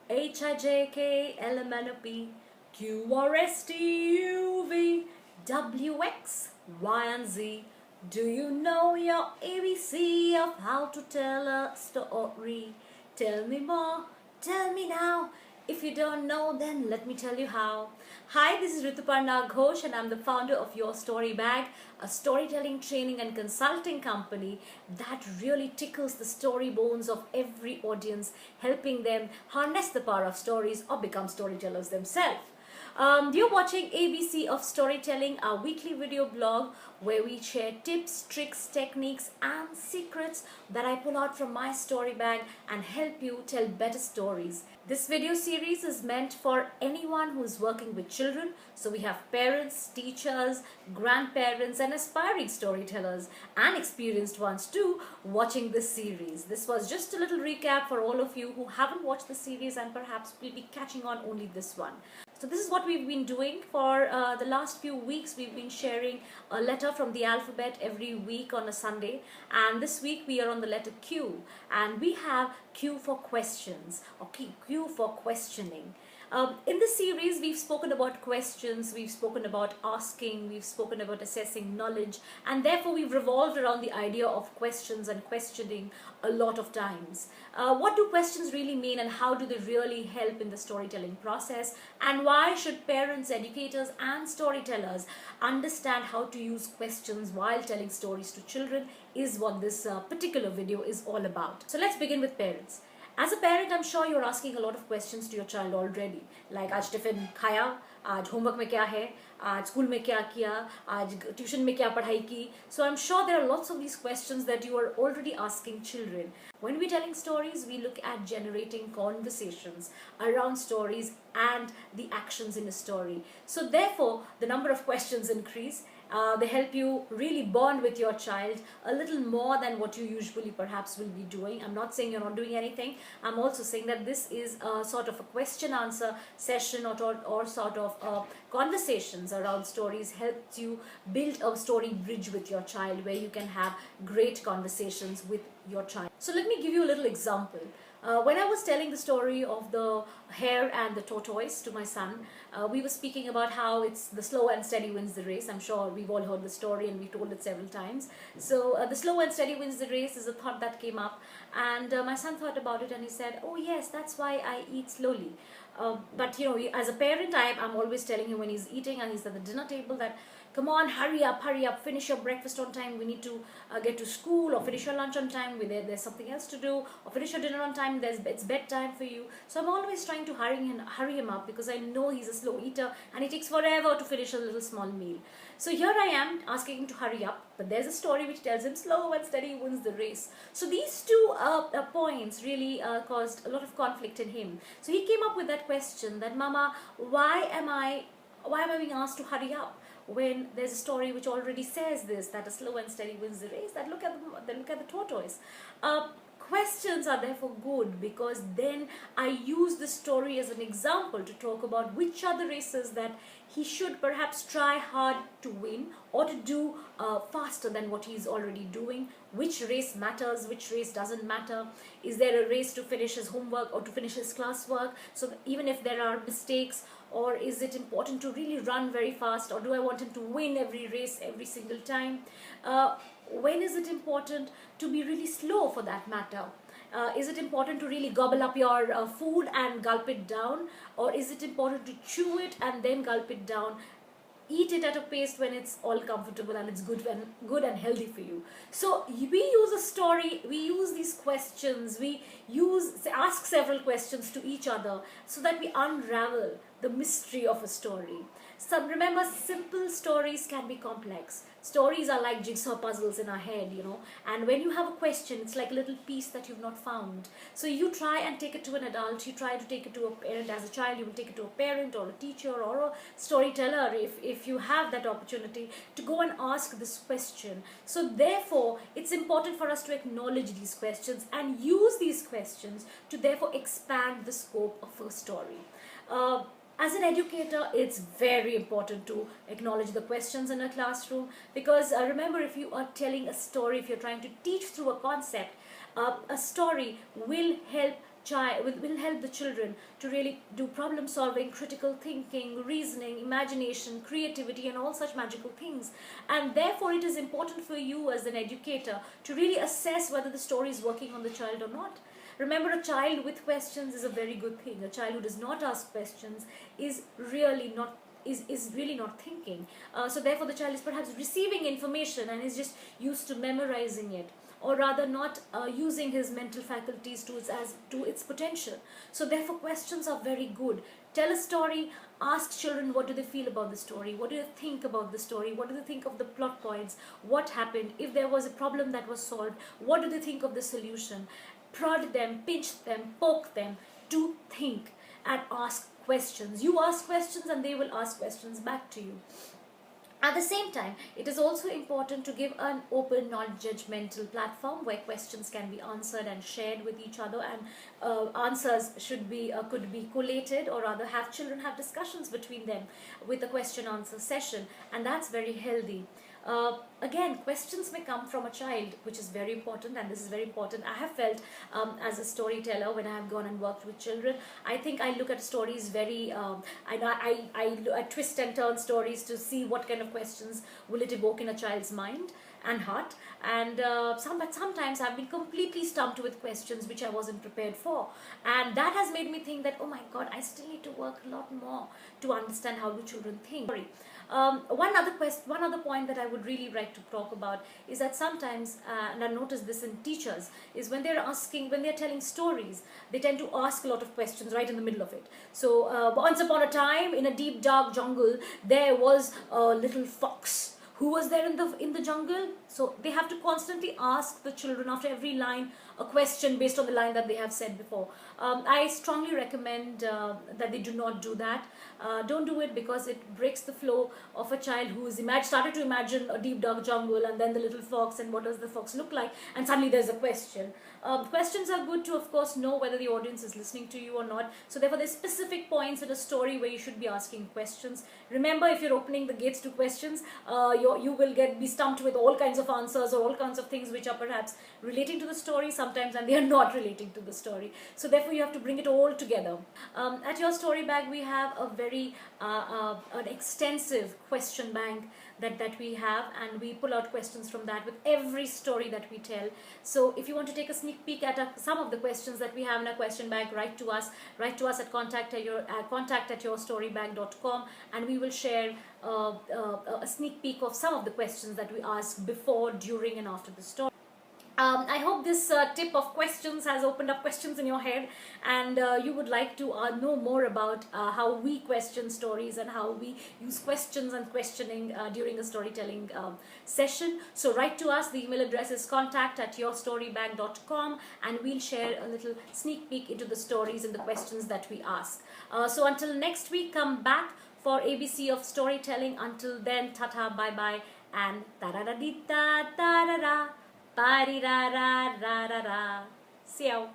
HIJKLMNOP QRSTUV WX, Y and Z. Do you know your ABC of how to tell a story? Tell me more, tell me now. If you don't know, then let me tell you how. Hi, this is Rituparna Ghosh and I'm the founder of Your Story Bag, a storytelling training and consulting company that really tickles the story bones of every audience, helping them harness the power of stories or become storytellers themselves. You're watching ABC of Storytelling, our weekly video blog where we share tips, tricks, techniques, and secrets that I pull out from my story bag and help you tell better stories. This video series is meant for anyone who's working with children. So we have parents, teachers, grandparents, and aspiring storytellers and experienced ones too watching this series. This was just a little recap for all of you who haven't watched the series and perhaps will be catching on only this one. So this is what we've been doing for the last few weeks. We've been sharing a letter from the alphabet every week on a Sunday, and this week we are on the letter Q, and we have Q for questions or Q for questioning. In this series, we've spoken about questions, we've spoken about asking, we've spoken about assessing knowledge, and therefore we've revolved around the idea of questions and questioning a lot of times. What do questions really mean and how do they really help in the storytelling process? And why should parents, educators, and storytellers understand how to use questions while telling stories to children is what this particular video is all about. So let's begin with parents. As a parent, I'm sure you're asking a lot of questions to your child already. Like, आज tiffin खाया, आज homework में क्या है, आज school में क्या किया, आज ट्यूशन में क्या पढ़ाई की. So I'm sure there are lots of these questions that you are already asking children. When we're telling stories, we look at generating conversations around stories and the actions in a story. So therefore, the number of questions increase. They help you really bond with your child a little more than what you usually perhaps will be doing. I'm not saying you're not doing anything. I'm also saying that this is a sort of a question answer session or sort of conversations around stories helps you build a story bridge with your child where you can have great conversations with your child. So let me give you a little example. When I was telling the story of the hare and the tortoise to my son, we were speaking about how it's the slow and steady wins the race. I'm sure we've all heard the story and we've told it several times. So the slow and steady wins the race is a thought that came up, and my son thought about it and he said, oh yes, that's why I eat slowly. But you know, as a parent, I'm always telling him when he's eating and he's at the dinner table that, come on, hurry up, finish your breakfast on time, we need to get to school, or finish your lunch on time, there's something else to do, or finish your dinner on time, it's bedtime for you. So I'm always trying to hurry him up because I know he's a slow eater and it takes forever to finish a little small meal. So here I am asking him to hurry up, but there's a story which tells him slow and steady wins the race. So these two points really caused a lot of conflict in him. So he came up with that question that, Mama, why am I being asked to hurry up when there's a story which already says this, that a slow and steady wins the race? That look at the tortoise. Questions are therefore good because then I use the story as an example to talk about which are the races that he should perhaps try hard to win or to do faster than what he's already doing. Which race matters, which race doesn't matter. Is there a race to finish his homework or to finish his classwork? So even if there are mistakes, or is it important to really run very fast, or do I want him to win every race every single time? When is it important to be really slow for that matter? Is it important to really gobble up your food and gulp it down, or is it important to chew it and then gulp it down? Eat it at a pace when it's all comfortable and it's good and healthy for you. So we use a story, we use these questions, we ask several questions to each other so that we unravel the mystery of a story. So remember, simple stories can be complex. Stories are like jigsaw puzzles in our head, you know, and when you have a question, it's like a little piece that you've not found. So you try and take it to an adult, you try to take it to a parent. As a child, you will take it to a parent or a teacher or a storyteller if you have that opportunity to go and ask this question. So therefore, it's important for us to acknowledge these questions and use these questions to therefore expand the scope of a story. As an educator, it's very important to acknowledge the questions in a classroom because remember, if you are telling a story, if you're trying to teach through a concept, a story will help will help the children to really do problem solving, critical thinking, reasoning, imagination, creativity, and all such magical things. And therefore it is important for you as an educator to really assess whether the story is working on the child or not. Remember, a child with questions is a very good thing. A child who does not ask questions is really not thinking. So therefore the child is perhaps receiving information and is just used to memorizing it, or rather not using his mental faculties to its potential. So therefore questions are very good. Tell a story, ask children what do they feel about the story, what do they think about the story, what do they think of the plot points, what happened, if there was a problem that was solved, what do they think of the solution. Prod them, pinch them, poke them to think and ask questions. You ask questions and they will ask questions back to you. At the same time, it is also important to give an open, non-judgmental platform where questions can be answered and shared with each other, and answers could be collated, or rather have children have discussions between them with a question-answer session, and that's very healthy. Again, questions may come from a child, which is very important, and this is very important. I have felt as a storyteller, when I have gone and worked with children, I think I look at stories very, I twist and turn stories to see what kind of questions will it evoke in a child's mind and heart. And but sometimes I've been completely stumped with questions which I wasn't prepared for, and that has made me think that, oh my God, I still need to work a lot more to understand how do children think. One other point that I would really like to talk about is that sometimes, and I noticed this in teachers, is when they're telling stories, they tend to ask a lot of questions right in the middle of it. So once upon a time, in a deep dark jungle, there was a little fox. Who was there in the jungle? So they have to constantly ask the children after every line a question based on the line that they have said before. I strongly recommend that they do not do that. Don't do it, because it breaks the flow of a child who is started to imagine a deep dark jungle and then the little fox and what does the fox look like, and suddenly there's a question. Questions are good to, of course, know whether the audience is listening to you or not. So therefore there's specific points in a story where you should be asking questions. Remember, if you're opening the gates to questions, you will be stumped with all kinds of answers or all kinds of things which are perhaps relating to the story sometimes, and they are not relating to the story. So therefore you have to bring it all together. At your story bag, we have a very an extensive question bank that we have, and we pull out questions from that with every story that we tell. So if you want to take a sneak peek at some of the questions that we have in our question bank, write to us at contact@yourstorybag.com, and we will share a sneak peek of some of the questions that we ask before, during, and after the story. I hope this tip of questions has opened up questions in your head, and you would like to know more about how we question stories and how we use questions and questioning during a storytelling session. So write to us. The email address is contact@yourstorybag.com, and we'll share a little sneak peek into the stories and the questions that we ask. So until next week, come back for ABC of storytelling. Until then, tata, bye bye, and ta-da-da-dee-da-da-da-da. Ba-di-da-da-da-da-da. See you.